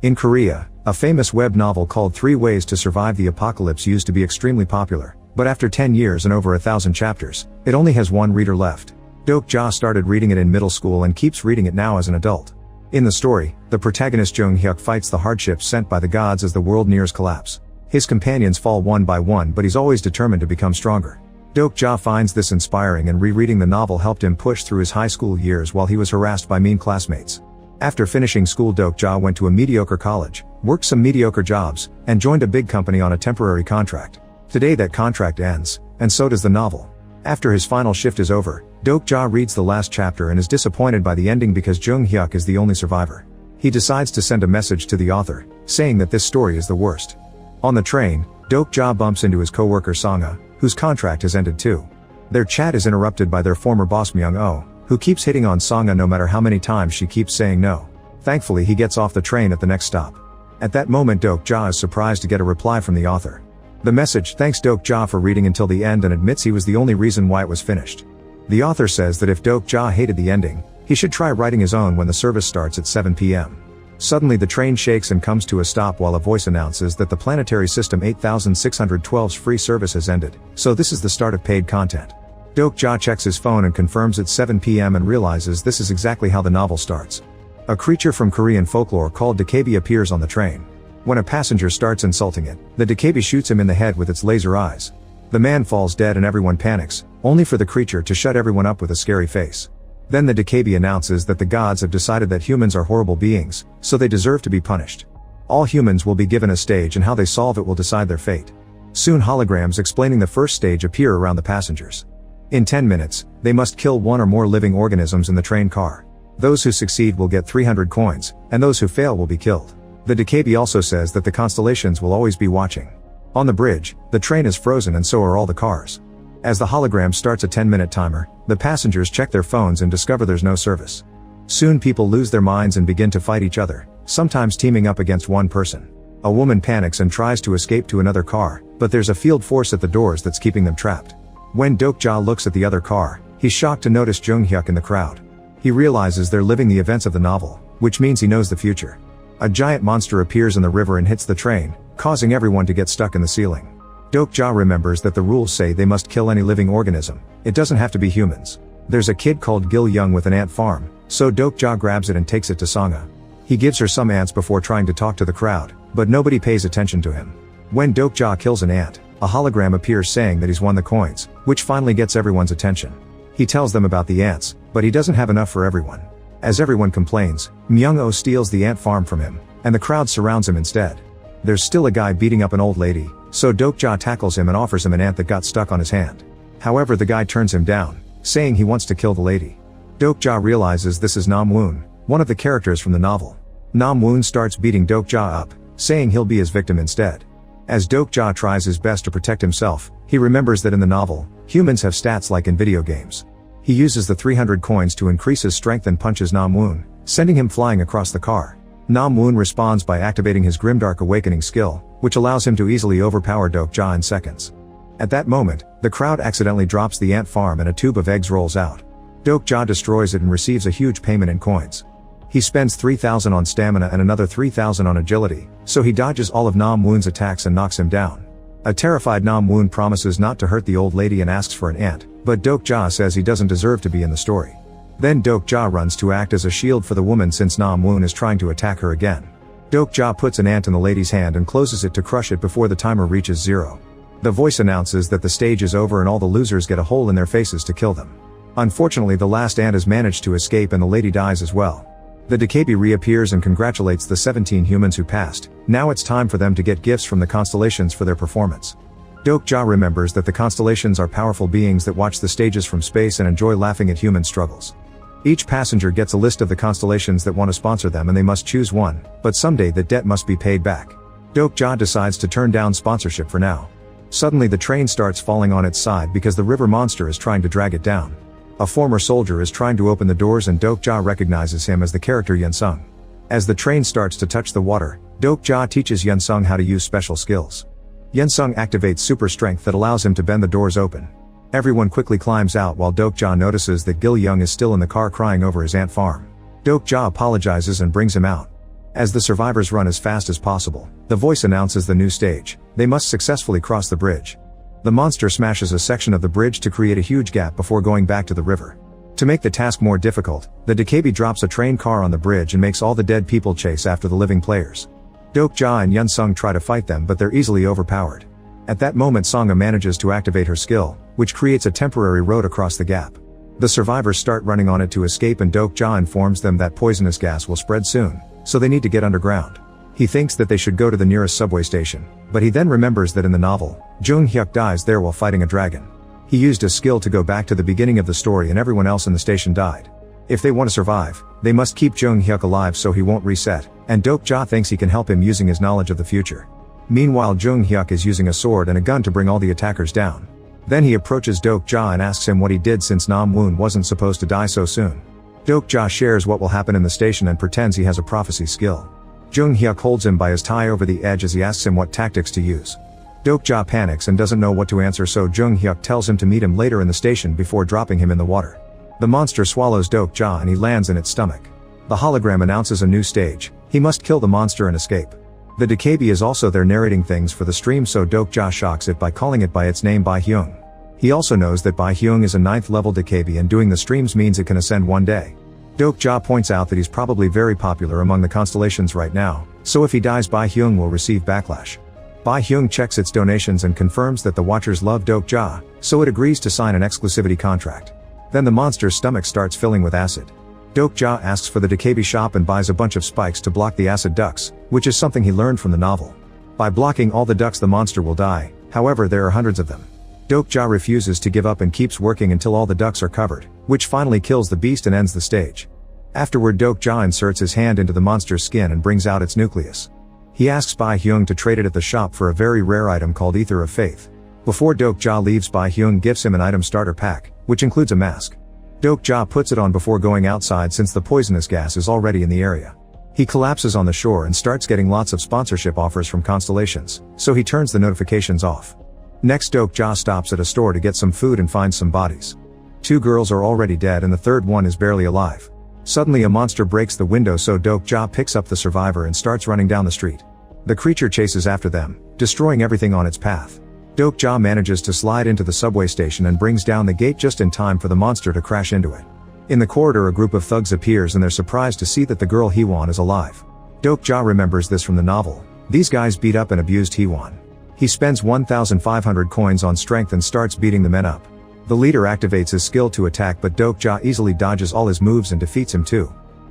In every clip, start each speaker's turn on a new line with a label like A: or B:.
A: In Korea, a famous web novel called 3 Ways to Survive the Apocalypse used to be extremely popular, but after 10 years and over 1,000 chapters, it only has one reader left. Dokja started reading it in middle school and keeps reading it now as an adult. In the story, the protagonist Jung Hyuk fights the hardships sent by the gods as the world nears collapse. His companions fall one by one, but he's always determined to become stronger. Dokja finds this inspiring, and rereading the novel helped him push through his high school years while he was harassed by mean classmates. After finishing school, Dokja went to a mediocre college, worked some mediocre jobs, and joined a big company on a temporary contract. Today that contract ends, and so does the novel. After his final shift is over, Dokja reads the last chapter and is disappointed by the ending because Jung Hyuk is the only survivor. He decides to send a message to the author, saying that this story is the worst. On the train, Dokja bumps into his co-worker Sanga, whose contract has ended too. Their chat is interrupted by their former boss Myung-oh, who keeps hitting on Sanga no matter how many times she keeps saying no. Thankfully he gets off the train at the next stop. At that moment Dokja is surprised to get a reply from the author. The message thanks Dokja for reading until the end and admits he was the only reason why it was finished. The author says that if Dokja hated the ending, he should try writing his own when the service starts at 7 p.m. Suddenly the train shakes and comes to a stop while a voice announces that the planetary system 8612's free service has ended, so this is the start of paid content. Dokja checks his phone and confirms it's 7 p.m. and realizes this is exactly how the novel starts. A creature from Korean folklore called Dakabi appears on the train. When a passenger starts insulting it, the Dakabi shoots him in the head with its laser eyes. The man falls dead and everyone panics, only for the creature to shut everyone up with a scary face. Then the Dakabi announces that the gods have decided that humans are horrible beings, so they deserve to be punished. All humans will be given a stage and how they solve it will decide their fate. Soon holograms explaining the first stage appear around the passengers. In 10 minutes, they must kill one or more living organisms in the train car. Those who succeed will get 300 coins, and those who fail will be killed. The Dakabi also says that the constellations will always be watching. On the bridge, the train is frozen and so are all the cars. As the hologram starts a 10-minute timer, the passengers check their phones and discover there's no service. Soon people lose their minds and begin to fight each other, sometimes teaming up against one person. A woman panics and tries to escape to another car, but there's a field force at the doors that's keeping them trapped. When Dokja looks at the other car, he's shocked to notice Jung Hyuk in the crowd. He realizes they're living the events of the novel, which means he knows the future. A giant monster appears in the river and hits the train, causing everyone to get stuck in the ceiling. Dokja remembers that the rules say they must kill any living organism. It doesn't have to be humans. There's a kid called Gil Young with an ant farm, so Dokja grabs it and takes it to Sanga. He gives her some ants before trying to talk to the crowd, but nobody pays attention to him. When Dokja kills an ant, a hologram appears saying that he's won the coins, which finally gets everyone's attention. He tells them about the ants, but he doesn't have enough for everyone. As everyone complains, Myung-oh steals the ant farm from him, and the crowd surrounds him instead. There's still a guy beating up an old lady, so Dokja tackles him and offers him an ant that got stuck on his hand. However, the guy turns him down, saying he wants to kill the lady. Dokja realizes this is Nam-woon, one of the characters from the novel. Nam-woon starts beating Dokja up, saying he'll be his victim instead. As Dokja tries his best to protect himself, he remembers that in the novel, humans have stats like in video games. He uses the 300 coins to increase his strength and punches Nam-woon, sending him flying across the car. Nam-woon responds by activating his Grimdark Awakening skill, which allows him to easily overpower Dokja in seconds. At that moment, the crowd accidentally drops the ant farm and a tube of eggs rolls out. Dokja destroys it and receives a huge payment in coins. He spends 3,000 on stamina and another 3,000 on agility, so he dodges all of Nam-woon's attacks and knocks him down. A terrified Nam-woon promises not to hurt the old lady and asks for an ant, but Dokja says he doesn't deserve to be in the story. Then Dokja runs to act as a shield for the woman since Nam-woon is trying to attack her again. Dokja puts an ant in the lady's hand and closes it to crush it before the timer reaches 0. The voice announces that the stage is over and all the losers get a hole in their faces to kill them. Unfortunately, the last ant has managed to escape and the lady dies as well. The Dakabi reappears and congratulates the 17 humans who passed. Now it's time for them to get gifts from the constellations for their performance. Dokja remembers that the constellations are powerful beings that watch the stages from space and enjoy laughing at human struggles. Each passenger gets a list of the constellations that want to sponsor them and they must choose one, but someday the debt must be paid back. Dokja decides to turn down sponsorship for now. Suddenly the train starts falling on its side because the river monster is trying to drag it down. A former soldier is trying to open the doors and Dokja recognizes him as the character Yeon-sung. As the train starts to touch the water, Dokja teaches Yeon-sung how to use special skills. Yeon-sung activates super strength that allows him to bend the doors open. Everyone quickly climbs out while Dokja notices that Gil Young is still in the car crying over his ant farm. Dokja apologizes and brings him out. As the survivors run as fast as possible, the voice announces the new stage. They must successfully cross the bridge. The monster smashes a section of the bridge to create a huge gap before going back to the river. To make the task more difficult, the Dakabi drops a train car on the bridge and makes all the dead people chase after the living players. Dokja and Yunsung try to fight them, but they're easily overpowered. At that moment, Songa manages to activate her skill, which creates a temporary road across the gap. The survivors start running on it to escape, and Dokja informs them that poisonous gas will spread soon, so they need to get underground. He thinks that they should go to the nearest subway station, but he then remembers that in the novel, Jung Hyuk dies there while fighting a dragon. He used his skill to go back to the beginning of the story, and everyone else in the station died. If they want to survive, they must keep Jung Hyuk alive so he won't reset, and Dokja thinks he can help him using his knowledge of the future. Meanwhile, Jung Hyuk is using a sword and a gun to bring all the attackers down. Then he approaches Dokja and asks him what he did, since Nam Woon wasn't supposed to die so soon. Dokja shares what will happen in the station and pretends he has a prophecy skill. Jung Hyuk holds him by his tie over the edge as he asks him what tactics to use. Dokja panics and doesn't know what to answer, so Jung Hyuk tells him to meet him later in the station before dropping him in the water. The monster swallows Dokja and he lands in its stomach. The hologram announces a new stage. He must kill the monster and escape. The Dakabi is also there narrating things for the stream, so Dokja shocks it by calling it by its name, Bai Hyung. He also knows that Bai Hyung is a 9th level Dakabi, and doing the streams means it can ascend one day. Dokja points out that he's probably very popular among the constellations right now, so if he dies, Bai Hyung will receive backlash. Bai Hyung checks its donations and confirms that the Watchers love Dokja, so it agrees to sign an exclusivity contract. Then the monster's stomach starts filling with acid. Dokja asks for the Dakabi shop and buys a bunch of spikes to block the acid ducts, which is something he learned from the novel. By blocking all the ducts, the monster will die, however there are hundreds of them. Dokja refuses to give up and keeps working until all the ducts are covered, which finally kills the beast and ends the stage. Afterward, Dokja inserts his hand into the monster's skin and brings out its nucleus. He asks Bai Hyung to trade it at the shop for a very rare item called Ether of Faith. Before Dokja leaves, Bai Hyung gives him an item starter pack, which includes a mask. Dokja puts it on before going outside, since the poisonous gas is already in the area. He collapses on the shore and starts getting lots of sponsorship offers from constellations, so he turns the notifications off. Next, Dokja stops at a store to get some food and finds some bodies. 2 girls are already dead and the third one is barely alive. Suddenly a monster breaks the window, so Dokja picks up the survivor and starts running down the street. The creature chases after them, destroying everything on its path. Dokja manages to slide into the subway station and brings down the gate just in time for the monster to crash into it. In the corridor, a group of thugs appears and they're surprised to see that the girl Hee-won is alive. Dokja remembers this from the novel. These guys beat up and abused Hee-won. He spends 1,500 coins on strength and starts beating the men up. The leader activates his skill to attack, but Dokja easily dodges all his moves and defeats him too.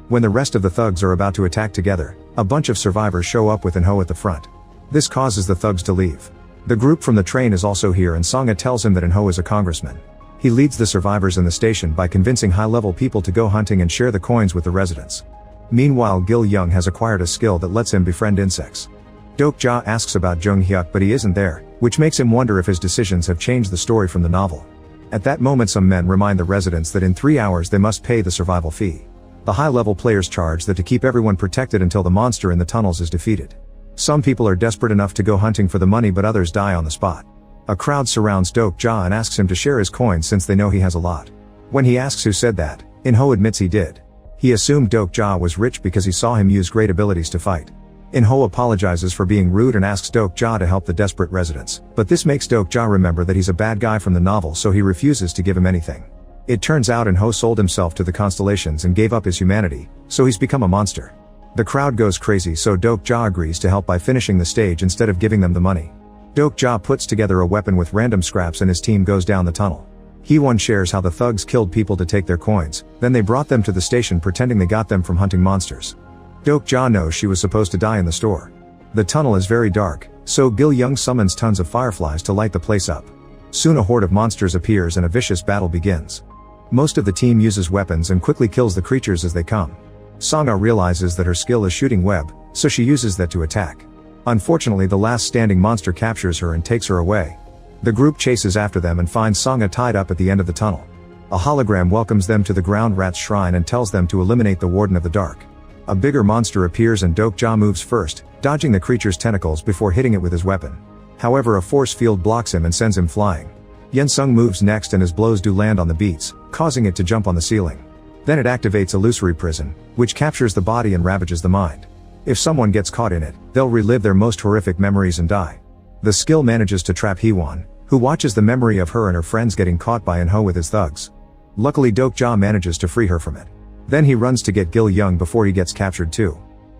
A: When the rest of the thugs are about to attack together, a bunch of survivors show up with In-ho at the front. This causes the thugs to leave. The group from the train is also here, and Songa tells him that In-ho is a congressman. He leads the survivors in the station by convincing high-level people to go hunting and share the coins with the residents. Meanwhile, Gil Young has acquired a skill that lets him befriend insects. Dokja asks about Jung Hyuk, but he isn't there, which makes him wonder if his decisions have changed the story from the novel. At that moment, some men remind the residents that in 3 hours they must pay the survival fee. The high-level players charge that to keep everyone protected until the monster in the tunnels is defeated. Some people are desperate enough to go hunting for the money, but others die on the spot. A crowd surrounds Dokja and asks him to share his coins since they know he has a lot. When he asks who said that, In-ho admits he did. He assumed Dokja was rich because he saw him use great abilities to fight. In-ho apologizes for being rude and asks Dokja to help the desperate residents, but this makes Dokja remember that he's a bad guy from the novel, so he refuses to give him anything. It turns out In-ho sold himself to the constellations and gave up his humanity, so he's become a monster. The crowd goes crazy, so Dokja agrees to help by finishing the stage instead of giving them the money. Dokja puts together a weapon with random scraps and his team goes down the tunnel. Hee-won shares how the thugs killed people to take their coins, then they brought them to the station pretending they got them from hunting monsters. Dokja knows she was supposed to die in the store. The tunnel is very dark, so Gil Young summons tons of fireflies to light the place up. Soon a horde of monsters appears and a vicious battle begins. Most of the team uses weapons and quickly kills the creatures as they come. Songa realizes that her skill is shooting web, so she uses that to attack. Unfortunately, the last standing monster captures her and takes her away. The group chases after them and finds Songa tied up at the end of the tunnel. A hologram welcomes them to the ground rat's shrine and tells them to eliminate the Warden of the Dark. A bigger monster appears and Dokja moves first, dodging the creature's tentacles before hitting it with his weapon. However, a force field blocks him and sends him flying. Yensung moves next and his blows do land on the beats, causing it to jump on the ceiling. Then it activates Illusory Prison, which captures the body and ravages the mind. If someone gets caught in it, they'll relive their most horrific memories and die. The skill manages to trap Hee-won, who watches the memory of her and her friends getting caught by In-ho with his thugs. Luckily Dokja manages to free her from it. Then he runs to get Gil-young before he gets captured too.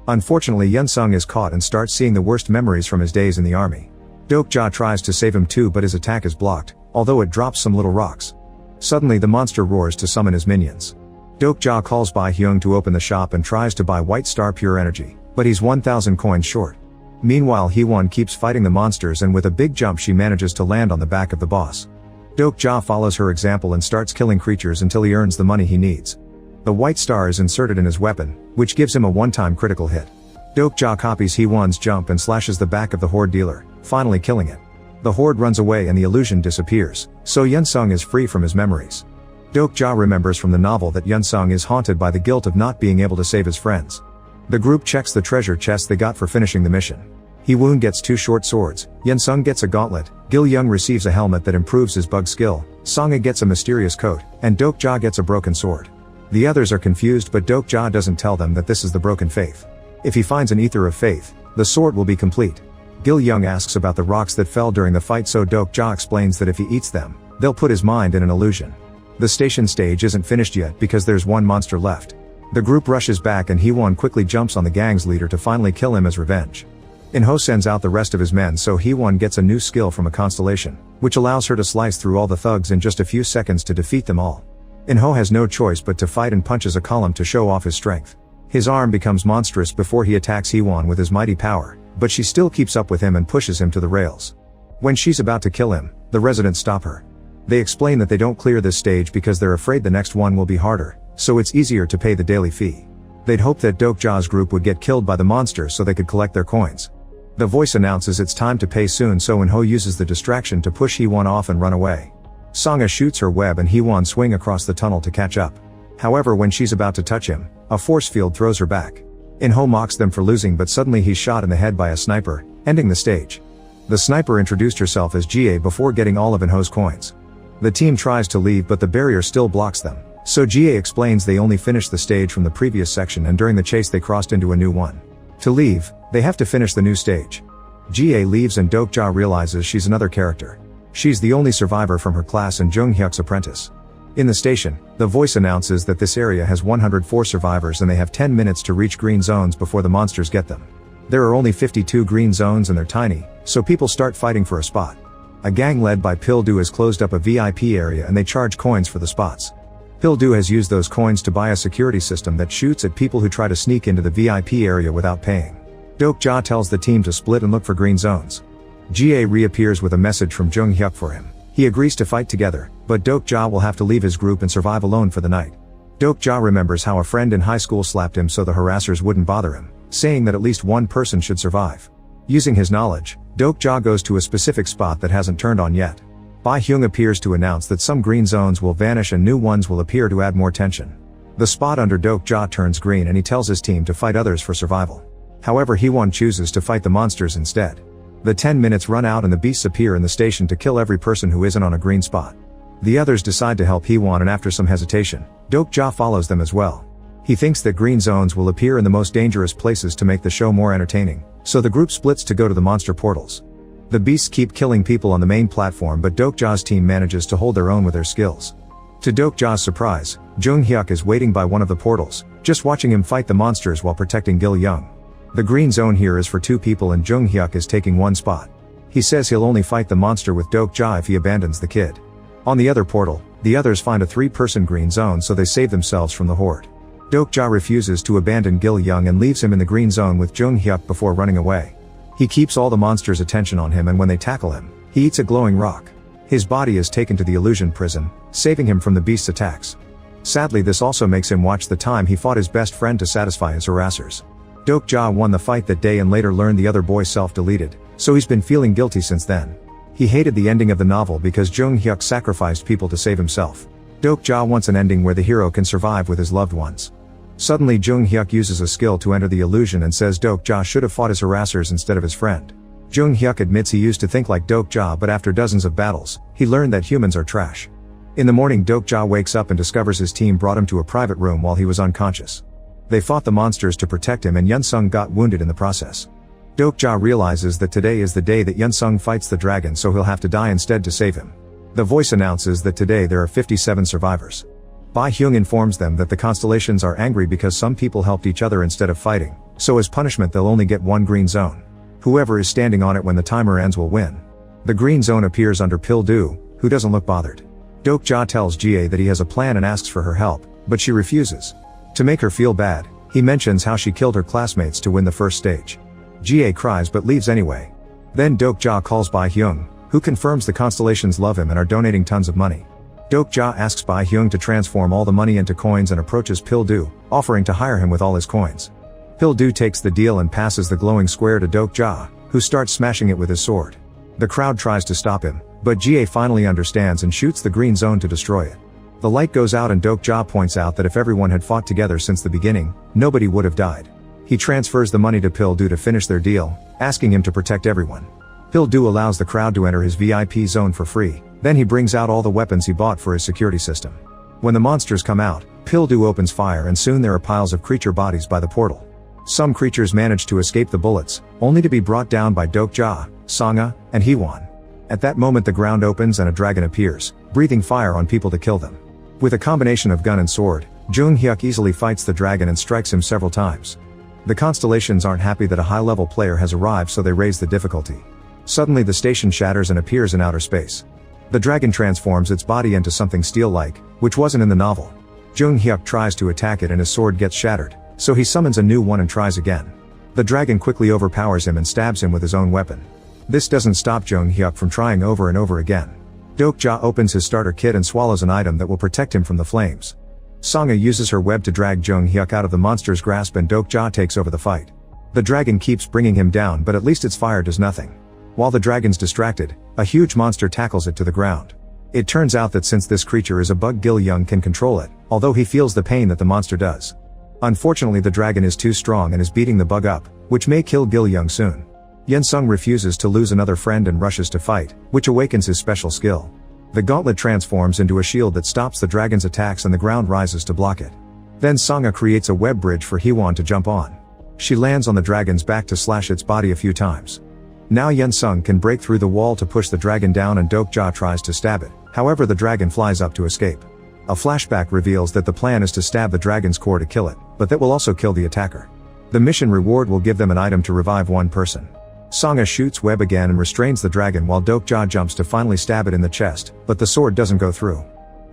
A: Unfortunately Yun-sung is caught and starts seeing the worst memories from his days in the army. Dokja tries to save him too, but his attack is blocked, although it drops some little rocks. Suddenly the monster roars to summon his minions. Dokja calls Bae-hyung to open the shop and tries to buy White Star Pure Energy, but he's 1,000 coins short. Meanwhile Hee-won keeps fighting the monsters, and with a big jump she manages to land on the back of the boss. Dokja follows her example and starts killing creatures until he earns the money he needs. The White Star is inserted in his weapon, which gives him a one-time critical hit. Dokja copies Hee-won's jump and slashes the back of the horde dealer, finally killing it. The horde runs away and the illusion disappears, so Yun-sung is free from his memories. Dokja remembers from the novel that Yun-sung is haunted by the guilt of not being able to save his friends. The group checks the treasure chest they got for finishing the mission. Hee-won gets 2 short swords, Yun-sung gets a gauntlet, Gil-young receives a helmet that improves his bug skill, Song-a gets a mysterious coat, and Dokja gets a broken sword. The others are confused, but Dokja doesn't tell them that this is the broken faith. If he finds an ether of faith, the sword will be complete. Gil-young asks about the rocks that fell during the fight, so Dokja explains that if he eats them, they'll put his mind in an illusion. The station stage isn't finished yet because there's one monster left. The group rushes back and Hee-won quickly jumps on the gang's leader to finally kill him as revenge. In-ho sends out the rest of his men, so Hee-won gets a new skill from a constellation, which allows her to slice through all the thugs in just a few seconds to defeat them all. In-ho has no choice but to fight and punches a column to show off his strength. His arm becomes monstrous before he attacks Hee-won with his mighty power, but she still keeps up with him and pushes him to the rails. When she's about to kill him, the residents stop her. They explain that they don't clear this stage because they're afraid the next one will be harder, so it's easier to pay the daily fee. They'd hoped that Dokja's group would get killed by the monster so they could collect their coins. The voice announces it's time to pay soon, so In-ho uses the distraction to push Hee-won off and run away. Song-a shoots her web and Hee-won swing across the tunnel to catch up. However, when she's about to touch him, a force field throws her back. In-ho mocks them for losing, but suddenly he's shot in the head by a sniper, ending the stage. The sniper introduced herself as Jie before getting all of In-ho's coins. The team tries to leave, but the barrier still blocks them, so Jie explains they only finished the stage from the previous section and during the chase they crossed into a new one. To leave, they have to finish the new stage. Jie leaves and Dokja realizes she's another character. She's the only survivor from her class and Jung-hyuk's apprentice. In the station, the voice announces that this area has 104 survivors and they have 10 minutes to reach green zones before the monsters get them. There are only 52 green zones and they're tiny, so people start fighting for a spot. A gang led by Pil-do has closed up a VIP area and they charge coins for the spots. Pil-do has used those coins to buy a security system that shoots at people who try to sneak into the VIP area without paying. Dokja tells the team to split and look for green zones. Jie reappears with a message from Jung-hyuk for him. He agrees to fight together, but Dokja will have to leave his group and survive alone for the night. Dokja remembers how a friend in high school slapped him so the harassers wouldn't bother him, saying that at least one person should survive. Using his knowledge, Dokja goes to a specific spot that hasn't turned on yet. Bae-hyung appears to announce that some green zones will vanish and new ones will appear to add more tension. The spot under Dokja turns green and he tells his team to fight others for survival. However, Hee-won chooses to fight the monsters instead. The 10 minutes run out and the beasts appear in the station to kill every person who isn't on a green spot. The others decide to help Hee-won and after some hesitation, Dokja follows them as well. He thinks that green zones will appear in the most dangerous places to make the show more entertaining, so the group splits to go to the monster portals. The beasts keep killing people on the main platform, but Dokja's team manages to hold their own with their skills. To Dokja's surprise, Jung-hyuk is waiting by one of the portals, just watching him fight the monsters while protecting Gil-young. The green zone here is for 2 people and Jung-hyuk is taking one spot. He says he'll only fight the monster with Dokja if he abandons the kid. On the other portal, the others find a 3-person green zone, so they save themselves from the horde. Dokja refuses to abandon Gil-young and leaves him in the green zone with Jung-hyuk before running away. He keeps all the monsters' attention on him and when they tackle him, he eats a glowing rock. His body is taken to the illusion prison, saving him from the beast's attacks. Sadly, this also makes him watch the time he fought his best friend to satisfy his harassers. Dokja won the fight that day and later learned the other boy self-deleted, so he's been feeling guilty since then. He hated the ending of the novel because Jung-hyuk sacrificed people to save himself. Dokja wants an ending where the hero can survive with his loved ones. Suddenly Jung-hyuk uses a skill to enter the illusion and says Dokja should have fought his harassers instead of his friend. Jung-hyuk admits he used to think like Dokja, but after dozens of battles, he learned that humans are trash. In the morning, Dokja wakes up and discovers his team brought him to a private room while he was unconscious. They fought the monsters to protect him and Yunsung got wounded in the process. Dokja realizes that today is the day that Yunsung fights the dragon, so he'll have to die instead to save him. The voice announces that today there are 57 survivors. Bai Hyung informs them that the constellations are angry because some people helped each other instead of fighting, so as punishment they'll only get one green zone. Whoever is standing on it when the timer ends will win. The green zone appears under Pil-du, who doesn't look bothered. Dokja tells Jie that he has a plan and asks for her help, but she refuses. To make her feel bad, he mentions how she killed her classmates to win the first stage. Jie cries but leaves anyway. Then Dokja calls Bai Hyung, who confirms the constellations love him and are donating tons of money. Dokja asks Bai Hyung to transform all the money into coins and approaches Pil-du, offering to hire him with all his coins. Pil-du takes the deal and passes the glowing square to Dokja, who starts smashing it with his sword. The crowd tries to stop him, but Jie finally understands and shoots the green zone to destroy it. The light goes out and Dokja points out that if everyone had fought together since the beginning, nobody would have died. He transfers the money to Pil-du to finish their deal, asking him to protect everyone. Pil-du allows the crowd to enter his VIP zone for free, then he brings out all the weapons he bought for his security system. When the monsters come out, Pil-du opens fire and soon there are piles of creature bodies by the portal. Some creatures manage to escape the bullets, only to be brought down by Dokja, Sangha, and Hwon. At that moment the ground opens and a dragon appears, breathing fire on people to kill them. With a combination of gun and sword, Jung Hyuk easily fights the dragon and strikes him several times. The constellations aren't happy that a high-level player has arrived, so they raise the difficulty. Suddenly the station shatters and appears in outer space. The dragon transforms its body into something steel-like, which wasn't in the novel. Jung Hyuk tries to attack it and his sword gets shattered, so he summons a new one and tries again. The dragon quickly overpowers him and stabs him with his own weapon. This doesn't stop Jung Hyuk from trying over and over again. Dokja opens his starter kit and swallows an item that will protect him from the flames. Sangha uses her web to drag Jung Hyuk out of the monster's grasp and Dokja takes over the fight. The dragon keeps bringing him down, but at least its fire does nothing. While the dragon's distracted, a huge monster tackles it to the ground. It turns out that since this creature is a bug, Gil Young can control it, although he feels the pain that the monster does. Unfortunately the dragon is too strong and is beating the bug up, which may kill Gil Young soon. Yunsung refuses to lose another friend and rushes to fight, which awakens his special skill. The gauntlet transforms into a shield that stops the dragon's attacks and the ground rises to block it. Then Sangha creates a web bridge for Hwon to jump on. She lands on the dragon's back to slash its body a few times. Now Yunsung can break through the wall to push the dragon down and Dokja tries to stab it, however the dragon flies up to escape. A flashback reveals that the plan is to stab the dragon's core to kill it, but that will also kill the attacker. The mission reward will give them an item to revive one person. Sangha shoots web again and restrains the dragon while Dokja jumps to finally stab it in the chest, but the sword doesn't go through.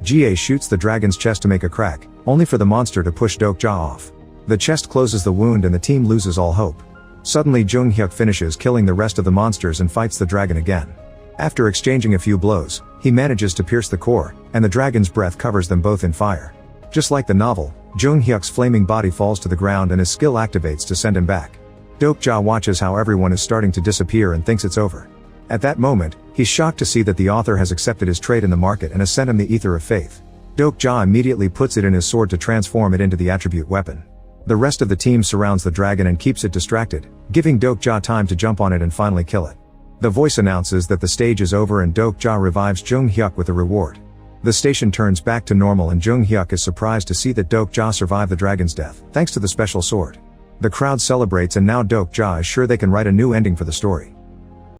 A: Jie shoots the dragon's chest to make a crack, only for the monster to push Dokja off. The chest closes the wound and the team loses all hope. Suddenly Jung Hyuk finishes killing the rest of the monsters and fights the dragon again. After exchanging a few blows, he manages to pierce the core, and the dragon's breath covers them both in fire. Just like the novel, Jung Hyuk's flaming body falls to the ground and his skill activates to send him back. Dokja watches how everyone is starting to disappear and thinks it's over. At that moment, he's shocked to see that the author has accepted his trade in the market and has sent him the Ether of Faith. Dokja immediately puts it in his sword to transform it into the attribute weapon. The rest of the team surrounds the dragon and keeps it distracted, giving Dokja time to jump on it and finally kill it. The voice announces that the stage is over and Dokja revives Jung Hyuk with a reward. The station turns back to normal and Jung Hyuk is surprised to see that Dokja survived the dragon's death, thanks to the special sword. The crowd celebrates and now Dokja is sure they can write a new ending for the story.